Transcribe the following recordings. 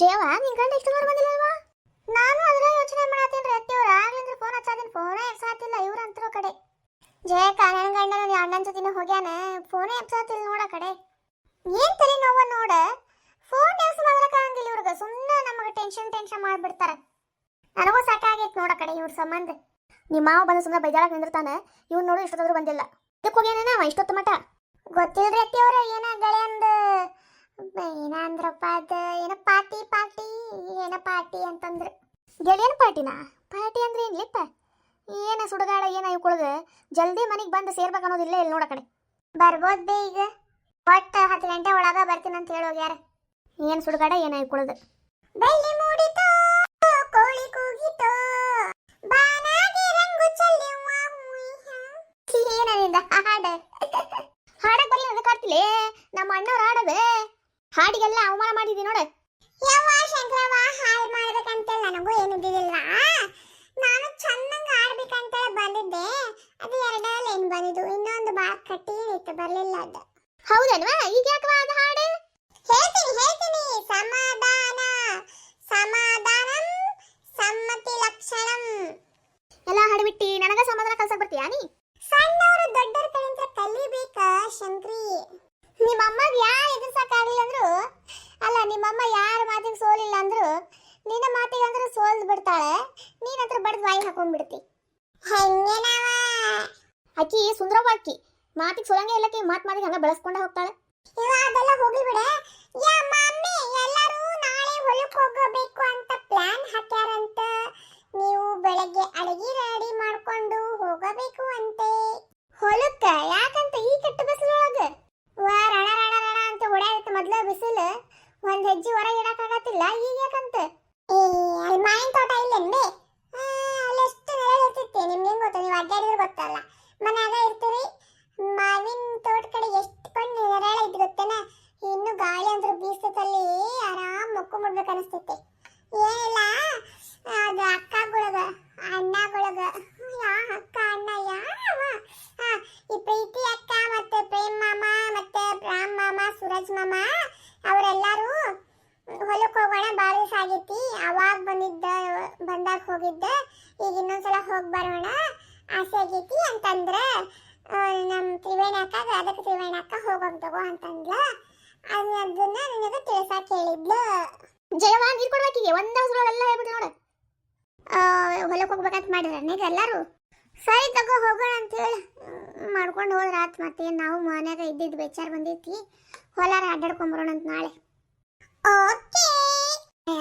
ಜಯವ ನಿನ್ ಗಂಡ ಇಷ್ಟು ದೂರ ಬಂದಿಲ್ಲಲ್ವಾ? ನಾನು ಅದ್ರ ಯೋಚನೆ ಮಾಡತ್ತೀನಿ ಅತ್ತಿಯವ್ರ ಆಗ್ಲಿಂದ್ರೆ ಫೋನ್ ಹಚ್ಚಾತೀನಿ, ಫೋನೇ ಎಬ್ಸಾತಿಲ್ಲ ಇವ್ರ ಅಂತರೋ ಕಡೆ. ಜಯಕ್ಕ ನನ್ನ ಗಂಡ ನನ್ನ ಅಣ್ಣನ ಜೊತೆನೂ ಹೋಗ್ಯಾನ, ಫೋನೇ ಎಬ್ಸಾತಿಲ್ಲ ನೋಡ ಕಡೆ. ಏನ್ ತಲೆ ನೋವ ನೋಡ, ಫೋನ್ ಎಬ್ಸ್ ಮಾಡ್ಲಕ್ಕಾಗಂಗಿಲ್ಲ ಇವ್ರಿಗೆ, ಸುಮ್ಮನೆ ನಮಗೆ ಟೆನ್ಷನ್ ಮಾಡ್ಬಿಡ್ತಾರ. ನನಗೂ ಸಾಕಾಗೈತೆ ನೋಡ ಕಡೆ ಇವ್ರ ಸಂಬಂಧ. ನಿಮ್ಮ ಮಾವ ಬಂದು ಸುಮ್ಮನೆ ಬೈದಾಳಕ್ ನಿಂದಿರ್ತಾನೆ, ಇವ್ನು ನೋಡು ಇಷ್ಟೊತ್ತಾದ್ರೂ ಬಂದಿಲ್ಲ. ಇದಕ್ಕೆ ಹೋಗ್ಯಾನೇನ ಅವ ಇಷ್ಟೊತ್ತು ಮಟ? ಗೊತ್ತಿಲ್ರಿ ಅತ್ತಿಯವ್ರ, ಏನ ಗೆಳೆಯಂದ ಏನ ಅಂದ್ರಪ್ಪ, ಅದ ಏನ ಪಾರ್ಟಿ ಏನ ಪಾರ್ಟಿ ಅಂತಂದ್ರೆ. ಗೆಳೆಯನ ಪಾರ್ಟಿನಾ? ಪಾರ್ಟಿ ಅಂದ್ರೆ ಏನ್ಲಿಪ್ಪ? ಏನ ಸುಡುಗಾಡ ಏನ ಇವ್ಕೊಳಗ ಜಲ್ದಿ ಮನೆಗೆ ಬಂದು ಸೇರ್ಬೇಕು ಅನ್ನೋದಿಲ್ಲ ಇಲ್ಲಿ ನೋಡ ಕಡೆ. ಬರ್ಬೋದ್ ಬೇ ಈಗ, ಒಟ್ಟು 10 ಗಂಟೆ ಒಳಗ ಬರ್ತೀನಿ ಅಂತ ಹೇಳೋಗ್ಯಾರ. ಏನ್ ಸುಡುಗಾಡ ಏನ ಇವ್ಕೊಳದ. ಬೆಳ್ಳಿ ಮೂಡಿತೋ ಕೋಳಿ ಕೂಗಿತೋ ಬಾನಾಗಿ ರಂಗು ಚೆಲ್ಲುವ ಏನನಿಂದ ಹಾಡಕ್ ಬರ್ಲಿ ಅದಕ್ಕೆ ಆಡ್ತಿಲೇ ನಮ್ಮ ಅಣ್ಣವ್ರ ಹಾಡದ ಹಾಡಿಗೆಲ್ಲ ಅವಮಾನ ಮಾಡಿದಿ ನೋಡ. ಯವ್ವ ಶಂಕರವ್ವ, ಹಾಳು ಮಾಡ್ಬೇಕಂತೇಳಿ ನನಗೂ ಏನಿದ್ದಿಲ್ಲ, ನಾನು ಚೆನ್ನಾಗಿ ಆಡ್ಬೇಕಂತ ಬಂದಿದ್ದೆ. ಅದು 2 ಲೈನ್ ಬಂದಿದ್ದು, ಇನ್ನೊಂದು ಬಾ ಕಠಿಣ ಇತ್ತು, ಬರ್ಲಿಲ್ಲ ಅದು. ಹೌದಲ್ವಾ? ಈಗ ಯಾಕವಾ ಅದು ಹಾಡು? ಹೇಳ್ತೀನಿ. ಸಮಾಧಾನ ಸಮಾಧಾನಂ ಸಮ್ಮತಿ ಲಕ್ಷಣಂ ಎಲ್ಲ ಹಾಡ್ಬಿಟ್ಟಿ ನನಗ ಸಮಾಧಾನ ಕಲ್ಸಕ್ ಬರ್ತೀಯಾ ನೀ? ಸಣ್ಣವರು ದೊಡ್ಡರ ಕಡೆಯಿಂದ ಕಲಿಬೇಕ ಶಂಕ್ರಿ. ನಿಮ್ಮಮ್ಮಗೆ ಯಾರು ಎದುರ್ಸಕ್ಕಾಗಲಿಲ್ಲ ಅಂದ್ರು, ಅಲ್ಲ ನಿಮ್ಮಮ್ಮ ಯಾರ ಮಾತಿಗೆ ಸೋಲಿಲ್ಲ ಅಂದ್ರು ನಿನ್ನ ಮಾತಿಗೆ ಅಂದ್ರೆ ಸೋಲ್ ಬಿಡ್ತಾಳೆ, ನೀನಂತ್ರ ಬಡ್ದು ಬಾಯಿ ಹಾಕೊಂಡ್ಬಿಡ್ತಿ. ಹೆಂಗೇನವ ಅಕ್ಕಿ ಸುಂದರವ, ಅಕ್ಕಿ ಮಾತಿಗೆ ಸೋಲಂಗೆ ಇಲ್ಲಕ್ಕಿ, ಮಾತಿಗೆ ಹಂಗ ಬೆಳೆಸ್ಕೊಂಡ ಹೋಗ್ತಾಳೆ. ಅದೆಲ್ಲ ಹೋಗ್ಲಿ ಬಿಡ. ಯಾ ಮಮ್ಮಿ, ಎಲ್ಲರೂ ನಾಳೆ ಹೊಲಕ್ಕೆ ಹೋಗಬೇಕು ಅಂತ ಪ್ಲಾನ್ ಹಾಕ್ಯಾರಂತ, ನೀವು ಬೆಳಗ್ಗೆ ಅಡಿಗೆ ರೆಡಿ ಮಾಡ್ಕೊಂಡು ಹೋಗಬೇಕು ಅಂತೆ ಹೊಲಕ್ಕ. ಯಾಕಂತ ಈ ಕೆಟ್ಟ ಬಿಸಿಲೊಳಗ ರಣ ರಣ ರಣ ಅಂತ ಹೊಡ್ಯಾಯ್ತು ಮೊದ್ಲ ಬಿಸಿಲು, ಒಂದ್ ಹೆಜ್ಜೆ ಹೊರಗೆ ಇಡಕ್ಕಾಗತ್ತಿಲ್ಲ. ಈಗ ಯಾಕಂತ ಅಲ್ಲಿ ಮಾವಿನ ತೋಟ ಇಲ್ಲೇನ್ಬೇ? ಅಲ್ಲೆಷ್ಟು ನೆರಳು ಇರ್ತಿತ್ತು, ನಿಮ್ಗೆ ಹೆಂಗ್ ಗೊತ್ತ? ನೀವು ಅಡ್ಡಾಡಿದ್ರೆ ಗೊತ್ತಲ್ಲ, ಮನ್ಯಾಗ ಇರ್ತೀರಿ, ಮಾವಿನ ತೋಟ ಕಡೆ ಎಷ್ಟು ಕೊಂಡು ನೆರಳು ಇದ್ದು ಗೊತ್ತೇನ? ಇನ್ನು ಗಾಳಿ ಅಂದ್ರೆ ಬೀಸ್ತಲ್ಲಿ ಆರಾಮ್ ಮುಕ್ಕೊಂಡ್ಬಿಡ್ಬೇಕು ಅನಿಸ್ತೈತೆ. ಏನಿಲ್ಲ, ಅದು ಅಕ್ಕಗೊಳಗ ಅಣ್ಣಗೊಳಗ, ಯಾ ಅಕ್ಕ ಅಣ್ಣ ಯಾವ ಈ ಪ್ರೀತಿ ಅಕ್ಕ ಮತ್ತೆ ಪ್ರೇಮ್ ಮಾಮ ಮತ್ತೆ ರಾಮ್ ಮಾಮ ಸೂರಜ್ ಮಾಮ ಅವರೆಲ್ಲರೂ ಹೊಲಕ್ಕೆ ಹೋಗೋಣ, ಬಾಳ ದಿವಸ ಆಗೈತಿ, ಅವಾಗ ಬಂದಾಗ ಹೋಗಿದ್ದ, ಈಗ ಇನ್ನೊಂದ್ಸಲ ಹೋಗಿ ಬರೋಣ ಆಸೆ ಆಗೈತಿ ಅಂತಂದ್ರ ನಮ್ಮ ತ್ರಿವೇಣಿ ಅಕ್ಕ, ಅದಕ್ಕೆ ತ್ರಿವೇಣಿ ಅಕ್ಕ ಹೋಗೋಗ್ ತಗೋ ಅಂತಂದ್ಲ. ಅದನ್ನ ನನಗೆ ತಿಳ್ಸಾಕ್ ಹೇಳಿದ್ಲು. ಜಯವ ನೀರು ಕೊಡ್ಬೇಕಿಗೆ ಒಂದ ಹೊಸರೊಳಗೆಲ್ಲ ಹೇಳ್ಬಿಟ್ಟು ನೋಡು. ಹೊಲಕ್ಕೆ ಹೋಗ್ಬೇಕಂತ ಮಾಡಿದ್ರೆ ಎಲ್ಲರೂ ಸರಿ ತಗೋ ಹೋಗೋಣ ಅಂತೇಳಿ ಮಾಡ್ಕೊಂಡು ಹೋದ್ರ ಆತ್. ಮತ್ತೆ ನಾವು ಮನ್ಯಾಗ ಇದ್ದಿದ್ದು ಬೇಚಾರ ಬಂದೈತಿ, ಹೊಲಾರ ಅಡ್ಡಾಡ್ಕೊಂಬರೋಣ ಅಂತ ನಾಳೆ. ಓಕೆ,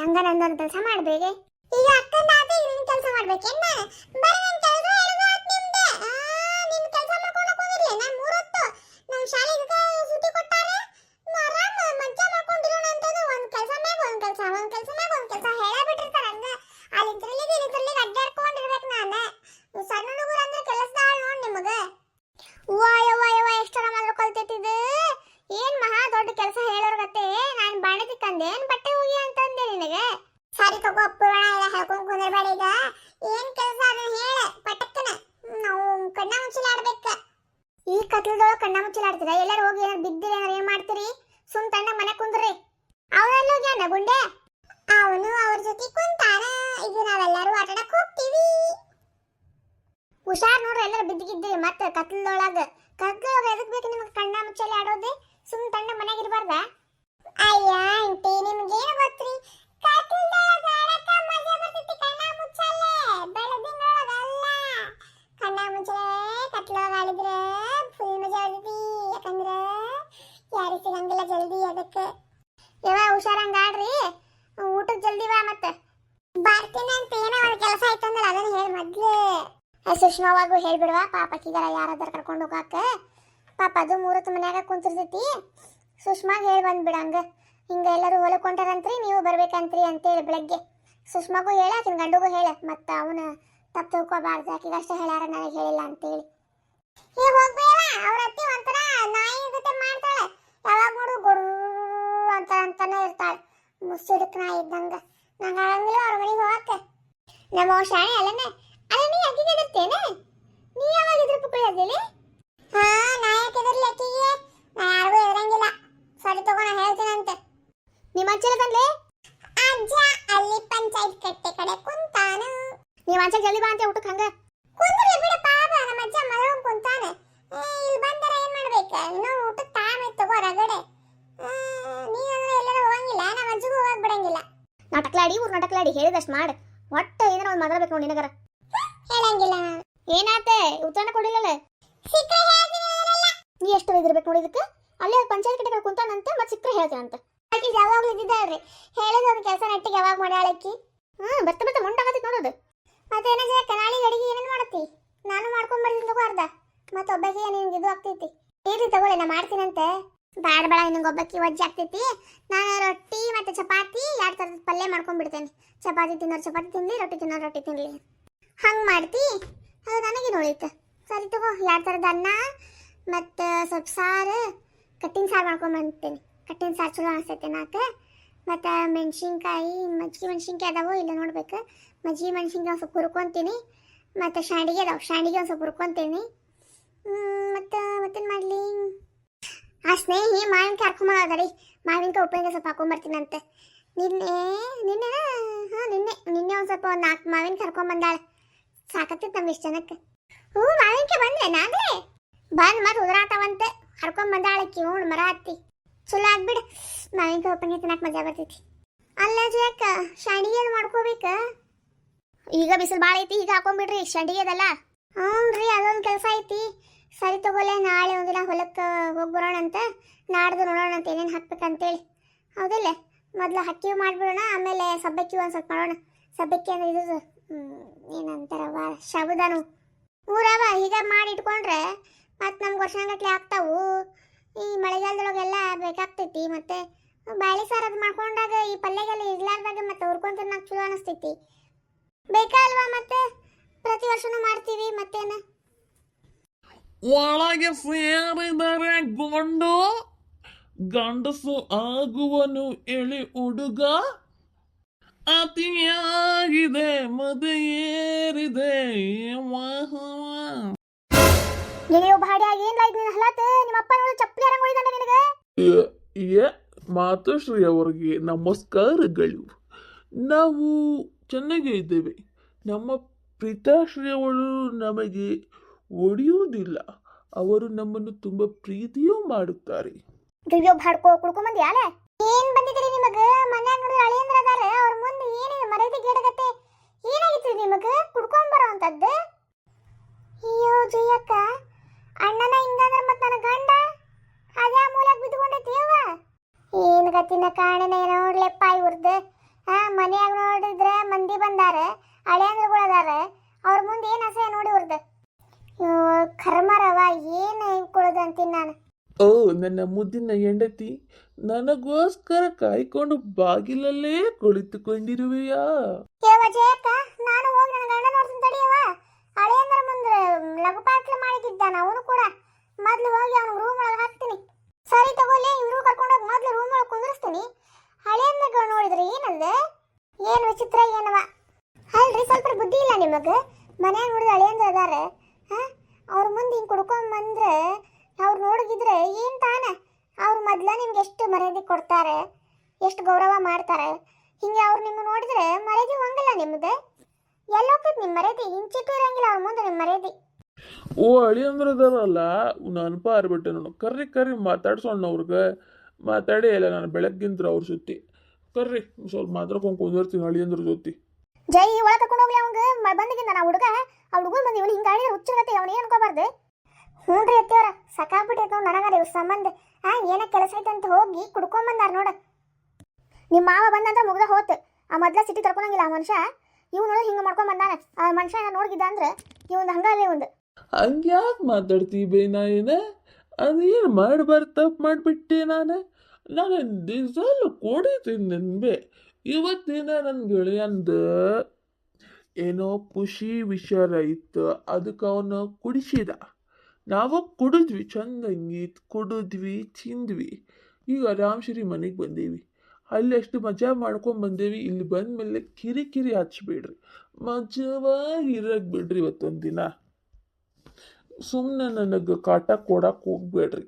ಹಂಗ ನಂದೊಂದು ಕೆಲಸ ಮಾಡ್ಬೇಗೆ. ಈಗ ಅಕ್ಕನ ಆತ ನಿನ್ನ ಕೆಲಸ ಮಾಡ್ಬೇಕೇನ? ಬರೀ ನನ್ನ ಕೆಲಸ ಹೇಳೋದು ನಿಮ್ದೆ. ನಿನ್ನ ಕೆಲಸ ಮಾಡ್ಕೊಂಡು ಹೋಗಿರ್ಲಿ. ನಾನು 3 ಹೊತ್ತು ನಮ್ಮ ಶಾಲೆಗೆ ಸುಟ್ಟಿ ಕೊಟ್ಟಾರೆ, ಆರಾಮ ಮಜ್ಜಾ ಮಾಡ್ಕೊಂಡಿರೋಣ ಅಂತಂದ್ರೆ ಒಂದು ಕೆಲಸ ಮ್ಯಾಗ ಒಂದು ಕೆಲಸ ಹೇಳಬಿಟ್ಟಿರ್ತಾರೆ. ಹಂಗ ಅಲ್ಲಿಂದ್ರಲ್ಲಿಗೆ ಅಡ್ಡಾಡ್ಕೊಂಡಿರ್ಬೇಕು. ನಾನು ಸಣ್ಣ ಹುಡುಗರು ಅಂದ್ರೆ ಕೆಲಸದಾಳ ನೋಡಿ ನಿಮಗೆ. ಯವ್ವ ಎಷ್ಟರ ಮಾತ್ರ ಕಲ್ತಿಟ್ಟಿದ್ದು, ಏನ್ ಮಹಾ ದೊಡ್ಡ ಕೆಲಸ ಹೇಳೋರ್ಗತ್ತೆ. ನಾನು ಬಾಣೆ ತಿಕ್ಕಂದೇನ್ ಬಟ್ಟೆ ಹೋಗಿ ಅಂತಂದೆ ನಿನಗೆ. ಸರಿ ತಗೋ ಪುರಾಣ ಎಲ್ಲ ಹೇಳ್ಕೊಂಡ್ ಕುಂದ್ರಬೇಡ. ಈಗ ಏನ್ ಕೆಲಸ ಅದನ್ನ ಹೇಳ ಪಟಕ್ಕನ. ನಾವು ಕಣ್ಣ ಮುಚ್ಚಲಾಡ್ಬೇಕ. ಈ ಕತ್ಲದೊಳಗೆ ಕಣ್ಣ ಮುಚ್ಚಲಾಡ್ತೀರ? ಎಲ್ಲರೂ ಹೋಗಿ ಏನಾರು ಬಿದ್ದಿರಿ ಏನಾರು ಏನ್ ಮಾಡ್ತೀರಿ? ಸುಮ್ ತಣ್ಣ ಮನೆ ಕುಂದ್ರಿ. ಅವನೆಲ್ಲ ಹೋಗ್ಯಾನ ಗುಂಡೆ? ಅವನು ಅವ್ರ ಜೊತೆ ಕುಂತಾನ. ಈಗ ನಾವೆಲ್ಲರೂ ಆಟಾಡಕ್ ಹೋಗ್ತೀವಿ. ಹುಷಾರ್ ನೋಡ್ರಿ, ಎಲ್ಲರೂ ಬಿದ್ದಿಗಿದ್ದೀವಿ ಮತ್ತೆ ಕತ್ಲದೊಳಗೆ ಎದಕ್ ಬೇಕು ನಿಮ್ಗೆ ಕಣ್ಣ ಮುಚ್ಚಲಿ ಆಡೋದೆ? ಸುಮ್ ತಣ್ಣ ಮನೆಗಿರ್ಬಾರ್ದ? ಅಯ್ಯ ಆಂಟಿ, ನಿಮ್ಗೇನು ಗೊತ್ತ್ರಿ, ಕತ್ಲದೊಳಗೆ ಆಡಕ ಮಜಾ ಬರ್ತೈತಿ. ಕಣ್ಣ ಮುಚ್ಚಲ್ಲೇ ಬೆಳದಿಂಗಳೊಳಗಲ್ಲ, ಕಣ್ಣ ಮುಚ್ಚಲೇ ಕತ್ಲೊಳಗೆ ಆಡಿದ್ರೆ ಫುಲ್ ಮಜಾ ಬರ್ತೈತಿ. ಯಾಕಂದ್ರೆ ಯಾರು ಸಿಗಂಗಿಲ್ಲ ಜಲ್ದಿ. ಅದಕ್ಕೆ ಯವ್ವ ಹುಷಾರಂಗ ಆಡ್ರಿ, ಊಟಕ್ಕೆ ಜಲ್ದಿ ಬಾ. ಮತ್ತೆ ಬರ್ತೀನಿ ಅಂತ ಏನೋ ಒಂದು ಕೆಲಸ ಆಯ್ತು ಅಂದ್ರೆ ಅದನ್ನ ಹೇಳಿ ಮೊದ್ಲು. ಸುಷ್ಮಾವಾಗೂ ಹೇಳ್ಬಿಡ್ವಾ, ಪಾಪಕ್ಕಿಗಾರ ಯಾರಾದ್ರೂ ಕರ್ಕೊಂಡು ಹೋಗಾಕ. ಪಾಪ ಅದು 3 ಹೊತ್ತು ಮನ್ಯಾಗ ಕುಂತಿರ್ತೈತಿ. ಸುಷ್ಮಾಗ ಹೇಳಿ ಬಂದ್ಬಿಡಂಗ, ಹಿಂಗ ಎಲ್ಲರೂ ಹೊಲಕೊಂಟಾರಂತ್ರಿ, ನೀವು ಬರ್ಬೇಕಂತ್ರಿ ಅಂತೇಳಿ ಬೆಳಗ್ಗೆ ಸುಷ್ಮಾಗೂ ಹೇಳ, ಆಕಿನ ಗಂಡುಗೂ ಹೇಳ. ಮತ್ತು ಅವನು ತಪ್ಪು ತಿಳ್ಕೊಬಾರ್ದು, ಆಕಿಗೆ ಅಷ್ಟೇ ಹೇಳ್ಯಾರ, ನನಗೆ ಹೇಳಿಲ್ಲ ಅಂತೇಳಿ. ಈಗ ಹೋಗ್ಬೇಡ, ಅವ್ರ ಅತ್ತಿ ಒಂಥರ ನಾಯಿ ಜೊತೆ ಮಾಡ್ತಾಳೆ. ಯಾವಾಗ ನೋಡು ಗೊಡ್ರು ಅಂತಾನೆ ಇರ್ತಾಳೆ, ಮುಸುಡುಕ್ ನಾಯಿ ಇದ್ದಂಗ. ನಂಗೆ ಆಗಂಗಿಲ್ಲ ಅವ್ರ ಮನೆಗೆ ಹೋಗಕ್ಕೆ. ನಮ್ಮ ಶಾಣೆ ಅಲ್ಲನೇ ಅಲ್ಲ, ನೀ ಅಕ್ಕಿಗೆ ಎದುರ್ತೇನೆ? ನೀ ಯಾವಾಗ ಎದುರು ಪುಕ್ಕಳಿ ಅದಿಲ್ಲ? ನಾ ಯಾಕೆ ಎದುರ್ಲಿ ಅಕ್ಕಿಗೆ? ನಾ ಯಾರಿಗೂ ಎದುರಂಗಿಲ್ಲ. ಸರಿ ತಗೋ, ನಾ ಹೇಳ್ತೀನಂತೆ. ನಿಮ್ಮ ಅಜ್ಜಿ ತಂದ್ಲೆ? ನಿಮ್ಮ ಅಜ್ಜ ಜಲ್ದಿ ಬಾ ಅಂತ ಊಟಕ್ಕೆ ಹಂಗ ಕುಂದ್ರಿ ಬಿಡ ಪಾಪ ನಮ್ಮ ಅಜ್ಜ ಮಲಗೊಂಡ್ ಕುಂತಾನೆ. ಇಲ್ಲಿ ಬಂದರೆ ಏನ್ ಮಾಡ್ಬೇಕ? ಇನ್ನೂ ಊಟಕ್ಕೆ ಟೈಮ್ ಐತ್ ತಗೋ ರಗಡೆ. ನೀನಂದ್ರೆ ಎಲ್ಲರೂ ಹೋಗಂಗಿಲ್ಲ, ನಮ್ಮ ಅಜ್ಜಿಗೂ ಹೋಗಕ್ ಬಿಡಂಗಿಲ್ಲ. ನಾಟಕ್ಲಾಡಿ ಊರ್ ನಾಟಕ್ಲಾಡಿ ಹೇಳಿದಷ್ಟು ಮಾಡು. ಒಟ್ಟ ಏನಾರ ಒಂದು ಮಾತಾಡ್ಬೇಕು ನೋಡಿ ನಿನಗರ. ಹೇಳಂಗಿಲ್ಲ. ಏನಾತೆ ಉತ್ತರನ ಕೊಡಿಲ್ಲಲ್ಲ? ಸಿಕ್ಕರೆ ಹೇಳ್ತೀನಲ್ಲ. ನೀ ಎಷ್ಟು ಇದಿರ್ಬೇಕು ನೋಡಿ ಇದಕ್ಕೆ. ಅಲ್ಲೇ ಪಂಚಾಯತ್ ಕಡೆ ಕುಂತಾನಂತೆ ಮತ್ತೆ ಸಿಕ್ಕರೆ ಹೇಳ್ತೀನಂತ. ಆಕಿ ಯಾವಾಗ್ಲೂ ಇದ್ದಿದ್ದಾಳ್ರಿ ಹೇಳಿದ ಒಂದು ಕೆಲಸ ನೆಟ್ಟಿಗೆ ಯಾವಾಗ ಮಾಡ್ಯಾಳಕ್ಕಿ. ಬರ್ತ ಬರ್ತ ಮುಂಡಾಗತಿ ನೋಡೋದು. ಮತ್ತೆ ಏನಾಗ ಕನಾಳಿ ಅಡಿಗೆ ಏನೇನು ಮಾಡತ್ತಿ? ನಾನು ಮಾಡ್ಕೊಂಡ್ ಬರ್ತೀನಿ ತಗೋ ಅರ್ಧ. ಮತ್ತೆ ಒಬ್ಬಕ್ಕೆ ನಿನ್ಗೆ ಇದು ಆಗ್ತೈತಿ. ಇರ್ಲಿ ತಗೊಳ್ಳಿ ನಾ ಮಾಡ್ತೀನಂತೆ. ಬ್ಯಾಡ ಬೇಡ ನಿನಗೆ ಒಬ್ಬಕ್ಕಿ ವಜ್ಜೆ ಆಗ್ತೈತಿ. ನಾನು ರೊಟ್ಟಿ ಮತ್ತೆ ಚಪಾತಿ 2 ಥರದ ಪಲ್ಯ ಮಾಡ್ಕೊಂಡ್ಬಿಡ್ತೇನೆ. ಚಪಾತಿ ತಿನ್ನೋರು ಚಪಾತಿ ತಿನ್ಲಿ, ರೊಟ್ಟಿ ತಿನ್ನೋರು ರೊಟ್ಟಿ ತಿನ್ಲಿ. ಹಂಗೆ ಮಾಡ್ತಿ? ಅದು ನನಗೆ ನೋಡಿತ್ತು. ಸರಿ ತಗೋ 2 ಥರದ ಅನ್ನ ಮತ್ತು ಸ್ವಲ್ಪ ಸಾರು, ಕಟ್ಟಿನ ಸಾರು ಮಾಡ್ಕೊಂಡ್ಬಂತೇನೆ. ಕಟ್ಟಿನ ಸಾರು ಚಲೋ ಅನಿಸ್ತೈತೆ ನಾಲ್ಕು. ಮತ್ತು ಮೆಣಸಿನ್ಕಾಯಿ ಮಜ್ಜಿಗೆ ಮೆಣಸಿನ್ಕಾಯಿ ಅದಾವೋ ಇಲ್ಲ ನೋಡ್ಬೇಕು. ಮಜ್ಜಿಗೆ ಮೆಣಸಿನ್ಕಾಯಿ ಒಂದು ಸ್ವಲ್ಪ ಹುರ್ಕೊತೀನಿ. ಮತ್ತು ಶಾಂಡಿಗೆ ಅದಾವೆ, ಶಾಂಡಿಗೆ ಒಂದು ಸ್ವಲ್ಪ ಹುರ್ಕೊತೀನಿ. ಮತ್ತೇನು ಮಾಡಲಿ? ಆ ಸ್ನೇಹಿ ಮಾವಿನಕಾಯಿ ಹರ್ಕೊಂಬಂದಡಿ. ಮಾವಿನಕಾಯಿ ಉಪ್ಪಿನಕಾಯಿ ಸ್ವಲ್ಪ ಹಾಕೊಂಬರ್ತೀನಂತೆ. ನಿನ್ನೆ ಒಂದು ಸ್ವಲ್ಪ 4 ಮಾವಿನಕಾಯಿ ಹರ್ಕೊಂಬಂದಾಳೆ. ಸಾಕತ್ತಿತ್ತು ನಮ್ಗೆ ಇಷ್ಟು ಜನಕ್ಕೆ. ಮಾವಿನಕಾಯಿ ಬಂದ್ರೆ ನಾಗಲೇ ಬಂದು ಮತ್ತೆ ಉದುರಾತವಂತೆ. ಹರ್ಕೊಂಬಂದಾಳಕ್ಕಿ ಹ್ಞೂ ಮರ ಹತ್ತಿ. ಚಲೋ ಆಗ್ಬಿಡು. ಮಾವಿನಕಾಯಿ ಉಪ್ಪಿನಕಾಯಿ ತಿನ್ನಕ್ಕೆ ಮಜಾ ಬರ್ತೈತಿ. ಅಲ್ಲ ಜಾಕ ಶಾಂಡಿಗೆ ಮಾಡ್ಕೋಬೇಕ. ಈಗ ಬಿಸಿಲು ಭಾಳ ಐತಿ, ಈಗ ಹಾಕೊಂಡ್ಬಿಡ್ರಿ ಶಾಂಡಿಗೆ ಅದಲ್ಲ. ಹ್ಞೂ ರೀ ಅದೊಂದು ಕೆಲಸ ಐತಿ. ಸರಿ ತಗೋಲೆ, ನಾಳೆ ಒಂದಿನ ಹೊಲಕ್ಕೆ ಹೋಗಿ ಬರೋಣ ಅಂತ. ನಾಡ್ದು ನೋಡೋಣ ಅಂತ ಏನೇನು ಹಾಕ್ಬೇಕಂತೇಳಿ. ಹೌದಿಲ್ಲ? ಮೊದಲು ಹಕ್ಕಿವು ಮಾಡಿಬಿಡೋಣ, ಆಮೇಲೆ ಸಬ್ಬಕ್ಕಿ ಒಂದು ಸ್ವಲ್ಪ ಮಾಡೋಣ. ಸಬ್ಬಕ್ಕಿ ಅಂದ್ರೆ ಇದು ಏನಂತಾರವ ಶಬುದಾನು ಊರವ. ಈಗ ಮಾಡಿ ಇಟ್ಕೊಂಡ್ರೆ ಮತ್ತು ನಮ್ಗೆ ವರ್ಷಗಟ್ಟಲೆ ಆಗ್ತಾವು. ಈ ಮಳೆಗಾಲದೊಳಗೆಲ್ಲ ಬೇಕಾಗ್ತೈತಿ. ಮತ್ತು ಬಾಳೆ ಸಾರು ಅದು ಮಾಡ್ಕೊಂಡಾಗ ಈ ಪಲ್ಯಗೆಲ್ಲ ಇರ್ಲಾರ್ದಾಗ ಮತ್ತು ಹುರ್ಕೊಂಡು ತಿನ್ನಕ್ಕೆ ಚಲೋ ಅನಿಸ್ತೈತಿ. ಬೇಕಾ ಅಲ್ವಾ? ಮತ್ತೆ ಪ್ರತಿ ವರ್ಷನೂ ಮಾಡ್ತೀವಿ. ಮತ್ತೇನು ಒಳಗೆ ಸೇರಿದರೆ ಗಂಡಸು ಆಗುವನು ಎಳೆ ಹುಡುಗ. ಅತಿಯಾಗಿದೆ ಮದೆಯೇರಿದೆ. ನೀವು ಭಾಡ್ಯಾಗ ಏನ್ ಲೈಕ್ ನೀನು ಹಲಾತ ನಿಮ್ಮ ಅಪ್ಪ ನೋಡಿ ಚಪ್ಪಲಿ ಹರಂಗ್ ಹೊಡಿದಾನೆ ನಿನಗೆ. ಮಾತುಶ್ರೀ ಅವರಿಗೆ ನಮಸ್ಕಾರಗಳು. ನಾವು ಚೆನ್ನಾಗೇ ಇದ್ದೇವೆ. ನಮ್ಮ ಪ್ರೀತಾಶ್ರೀ ಅವಳು ನಮಗೆ ಒಡೆಯುವುದಿಲ್ಲ. ಅವರು ನಮ್ಮನ್ನು ತುಂಬ ಪ್ರೀತಿಯೂ ಮಾಡುತ್ತಾರೆ. ಗಿವ್ಯೋ ಭಾಡ್ಕೋ ಕುಡ್ಕೊಂಬಂದಿ ಯಾಲೆ? ಏನ್ ಬಂದಿದ್ರಿ ನಿಮಗ? ಮನ್ಯಾಗ ನೋಡಿದ್ರೆ ಅಳಿಯಂದ್ರ ಅದಾರ, ಅವ್ರ ಮುಂದೆ ಏನಿದೆ ಮರ್ಯಾದೆ ಗೇಡಗತ್ತೆ. ಏನಾಗಿತ್ತು ನಿಮಗ ಕುಡ್ಕೊಂಬರೋ ಅಂತದ್ದು? ಅಯ್ಯೋ ಜಯಕ್ಕ, ಅಣ್ಣನ ಹಿಂಗಂದ್ರೆ ಮತ್ತೆ ನನ್ನ ಗಂಡ ಅದೇ ಮೂಲೆಗೆ ಬಿದ್ದುಕೊಂಡೈತಿ ಅವ. ಏನು ಗತಿನ ಕಾಣೆನ ನೋಡ್ಲೆಪ್ಪ ಇವ್ರದ್ದು. ಮನ್ಯಾಗ ನೋಡಿದ್ರೆ ಮಂದಿ ಬಂದಾರ, ಅಳಿಯಂದ್ರಗಳು ಅದಾರ, ಅವ್ರ ಮುಂದೆ ಏನು ಅಸಹ್ಯ ನೋಡಿ ಇವ್ರದ್ದು. ಕರ್ಮರವ ಏನು ಇಟ್ಕೊಳ್ಳೋದು ಅಂತೀನಿ ನಾನು. ಓ ನನ್ನ ಮುದ್ದಿನ ಹೆಂಡತಿ, ನನಗೋಸ್ಕರ ಕಾಯ್ಕೊಂಡು ಬಾಗಿಲಲ್ಲೇ ಕುಳಿತುಕೊಂಡಿರುವೆಯಾ? ಜಯಕ್ಕ, ನಾನು ಹೋಗಿ ನನ್ನ ಗಂಡ ನೋಡ್ತೀನಿ ತಡಿಯವ. ಅಳಿಯಂದ್ರ ಮುಂದೆ ಲಘುಪಾಟ್ಲ ಮಾಡಿದ್ದಾನ ಅವನು ಕೂಡ. ಮೊದ್ಲು ಹೋಗಿ ಅವನು ರೂಮ್ ಒಳಗೆ ಹಾಕ್ತೀನಿ. ಸರಿ ತಗೋಲೆ, ಇವರು ಕರ್ಕೊಂಡೋಗಿ ಮೊದ್ಲು ರೂಮ್ ಒಳಗೆ ಕುಂದಿರಿಸ್ತೀನಿ. ಅಳಿಯಂದ್ರ ನೋಡಿದ್ರೆ ಏನಂದೆ? ಏನು ವಿಚಿತ್ರ ಏನವ. ಅಲ್ರಿ ಸ್ವಲ್ಪ ಬುದ್ಧಿ ಇಲ್ಲ ನಿಮಗೆ? ಮನ್ಯಾಗ ನೋಡಿದ್ರೆ ಅಳಿಯಂದ್ರ ಅದಾರ, ಅವ್ರ ಮುಂದೆ ಹಿಂಗೆ ಕುಡ್ಕೊಂಬಂದ್ರೆ ಅವ್ರು ನೋಡಿದ್ರೆ ಏನು ತಾನೆ? ಅವ್ರು ಮೊದ್ಲ ನಿಮ್ಗೆ ಎಷ್ಟು ಮರ್ಯಾದೆ ಕೊಡ್ತಾರೆ, ಎಷ್ಟು ಗೌರವ ಮಾಡ್ತಾರೆ. ಹಿಂಗೆ ಅವ್ರು ನಿಮ್ಮ ನೋಡಿದ್ರೆ ಮರ್ಯಾದೆ ಹೋಗಲ್ಲ ನಿಮ್ಮದು. ಎಲ್ಲೋಗ್ತೈತೆ ನಿಮ್ಮ ಮರ್ಯಾದೆ? ಹಿಂಚಿಟ್ಟು ಇರಂಗಿಲ್ಲ ಅವ್ರ ಮುಂದೆ ನಿಮ್ಮ ಮರ್ಯಾದೆ. ಓ ಅಳಿಯಂದ್ರದಾರಲ್ಲ, ನಾನು ಪಾರ್ಬಿಟ್ಟೆ ನೋಡು. ಕರ್ರಿ ಮಾತಾಡ್ಸೋಣ ಅವ್ರಿಗೆ. ಮಾತಾಡೇ ಇಲ್ಲ ನಾನು ಬೆಳಗ್ಗಿಂತ್ರ ಅವ್ರ ಜೊತೆ. ಕರ್ರಿ ಸ್ವಲ್ಪ ಮಾತಾಡ್ಕೊಂಡು ಕುಂದಿರ್ತೀನಿ ಅಳಿಯಂದ್ರ ಜೊತೆ. ಜೈ ಒಳ ಕರ್ಕೊಂಡು ಹೋಗ್ಲಿ. ಅವಂಗ ಬಂದಿಗಿಂದ ನಾ ಹುಡುಗ ಆ ಹುಡುಗನ್ ಬಂದು ಇವನು ಹಿಂಗೆ ಆಡಿದ್ರೆ ಹುಚ್ಚಿರತ್ತೆ. ಅವನು ಏನು ಅನ್ಕೋಬಾರ್ದು. ಹ್ಞೂ ರೀ ಅತ್ತಿಯವ್ರ, ಸಾಕಾಗ್ಬಿಟ್ಟೈತೆ ನಾವು ನನಗಾರ ಇವ್ರ ಸಂಬಂಧ. ಏನೋ ಕೆಲಸ ಐತೆ ಅಂತ ಹೋಗಿ ಕುಡ್ಕೊಂಬಂದಾರ ನೋಡ. ನಿಮ್ಮ ಮಾವ ಬಂದಂದ್ರೆ ಮುಗ್ದ ಹೋತು. ಆ ಮೊದ್ಲ ಸಿಟಿ ತರ್ಕೊಳಂಗಿಲ್ಲ ಆ ಮನುಷ್ಯ. ಇವ್ನು ಹಿಂಗೆ ಮಾಡ್ಕೊಂಡ್ ಬಂದಾನ. ಆ ಮನುಷ್ಯ ನೋಡಿದ್ದ ಅಂದ್ರೆ ಇವಂದು ಹಂಗಲ್ಲೇ ಒಂದು. ಹಂಗ್ಯಾಕೆ ಮಾತಾಡ್ತೀವಿ ನಾಯೇನ? ಅದೇನು ಮಾಡಬಾರ್ದು ತಪ್ಪು ಮಾಡಿಬಿಟ್ಟೆ ನಾನು ದಿವಸಲ್ಲ ಕೊಡಿತೀನಿ ನನ್ಬೆ. ಇವತ್ತಿನ ನನ್ನ ಗೆಳೆಯಂದ ಏನೋ ಖುಷಿ ವಿಚಾರ ಇತ್ತು, ಅದಕ್ಕೆ ಅವನು ಕುಡಿಸಿದ. ನಾವು ಕುಡಿದ್ವಿ, ಚಂದಂಗಿ ಕುಡಿದ್ವಿ, ತಿಂದ್ವಿ. ಈಗ ಆರಾಮ್ಸರಿ ಮನೆಗೆ ಬಂದೀವಿ. ಅಲ್ಲಿ ಅಷ್ಟು ಮಜಾ ಮಾಡ್ಕೊಂಡು ಬಂದೇವಿ. ಇಲ್ಲಿ ಬಂದಮೇಲೆ ಕಿರಿಕಿರಿ ಹಚ್ಬೇಡ್ರಿ, ಮಜವಾಗಿ ಇರಕ್ಕೆ ಬಿಡ್ರಿ. ಇವತ್ತೊಂದು ದಿನ ಸುಮ್ಮನೆ ನನಗೆ ಕಾಟ ಕೊಡಕ್ಕೆ ಹೋಗ್ಬೇಡ್ರಿ.